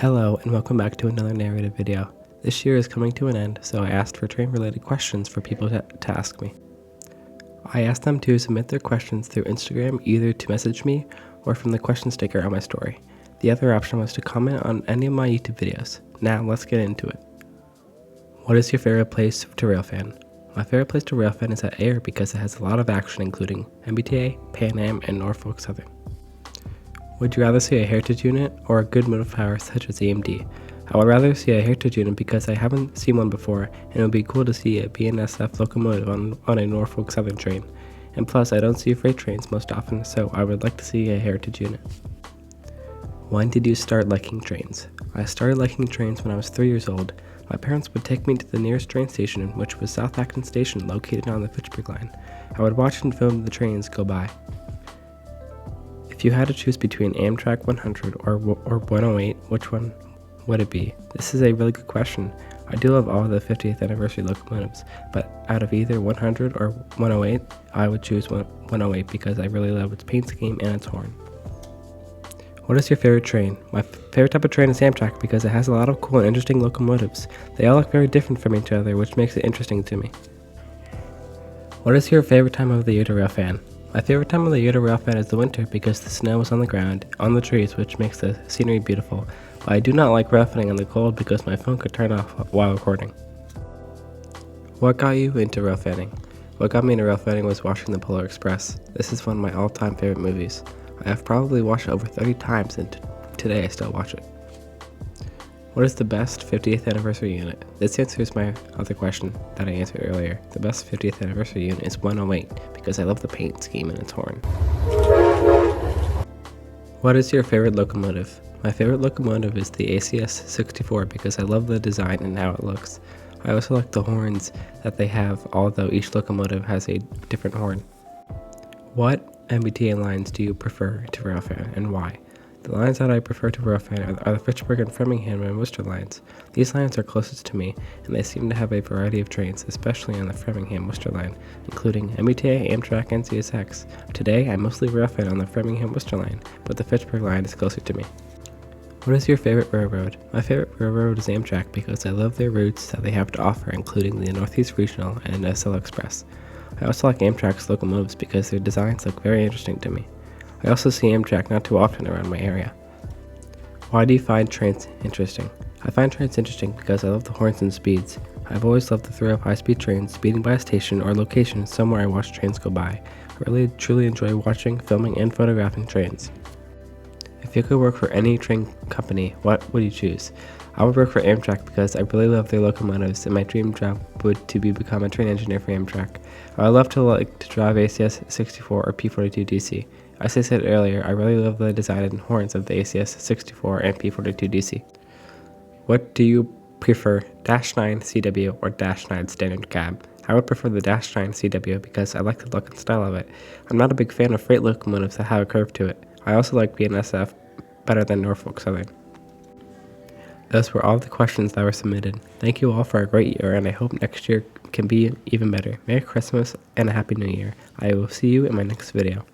Hello and welcome back to another narrative video. This year is coming to an end, so I asked for train related questions for people to ask me. I asked them to submit their questions through Instagram, either to message me or from the question sticker on my story. The other option was to comment on any of my YouTube videos. Now let's get into it. What is your favorite place to railfan? My favorite place to railfan is at Air because it has a lot of action including MBTA, Pan Am, and Norfolk Southern. Would you rather see a heritage unit or a good motive power such as AMD? I would rather see a heritage unit because I haven't seen one before and it would be cool to see a BNSF locomotive on a Norfolk Southern train. And plus I don't see freight trains most often, so I would like to see a heritage unit. When did you start liking trains? I started liking trains when I was 3 years old. My parents would take me to the nearest train station, which was South Acton Station located on the Fitchburg line. I would watch and film the trains go by. If you had to choose between Amtrak 100 or 108, which one would it be? This is a really good question. I do love all of the 50th anniversary locomotives, but out of either 100 or 108, I would choose 108 because I really love its paint scheme and its horn. What is your favorite train? My favorite type of train is Amtrak because it has a lot of cool and interesting locomotives. They all look very different from each other, which makes it interesting to me. What is your favorite time of the year to railfan? My favorite time of the year to railfan is the winter because the snow is on the ground, on the trees, which makes the scenery beautiful. But I do not like railfanning in the cold because my phone could turn off while recording. What got you into railfanning? What got me into railfanning was watching the Polar Express. This is one of my all-time favorite movies. I have probably watched it over 30 times and today I still watch it. What is the best 50th anniversary unit? This answers my other question that I answered earlier. The best 50th anniversary unit is 108 because I love the paint scheme and its horn. What is your favorite locomotive? My favorite locomotive is the ACS 64 because I love the design and how it looks. I also like the horns that they have, although each locomotive has a different horn. What MBTA lines do you prefer to railfan and why? The lines that I prefer to railfan are the Fitchburg and Framingham and Worcester lines. These lines are closest to me, and they seem to have a variety of trains, especially on the Framingham-Worcester line, including MBTA, Amtrak, and CSX. Today, I mostly railfan on the Framingham-Worcester line, but the Fitchburg line is closer to me. What is your favorite railroad? My favorite railroad is Amtrak because I love their routes that they have to offer, including the Northeast Regional and SL Express. I also like Amtrak's locomotives because their designs look very interesting to me. I also see Amtrak not too often around my area. Why do you find trains interesting? I find trains interesting because I love the horns and speeds. I've always loved the thrill of high-speed trains speeding by a station or location somewhere I watch trains go by. I really truly enjoy watching, filming, and photographing trains. If you could work for any train company, what would you choose? I would work for Amtrak because I really love their locomotives and my dream job would be become a train engineer for Amtrak. I would love to drive ACS 64 or P42 DC. As I said earlier, I really love the design and horns of the ACS 64 and P42 DC. What do you prefer, Dash 9 CW or Dash 9 standard cab? I would prefer the Dash 9 CW because I like the look and style of it. I'm not a big fan of freight locomotives that have a curve to it. I also like BNSF better than Norfolk Southern. Those were all the questions that were submitted. Thank you all for a great year and I hope next year can be even better. Merry Christmas and a Happy New Year. I will see you in my next video.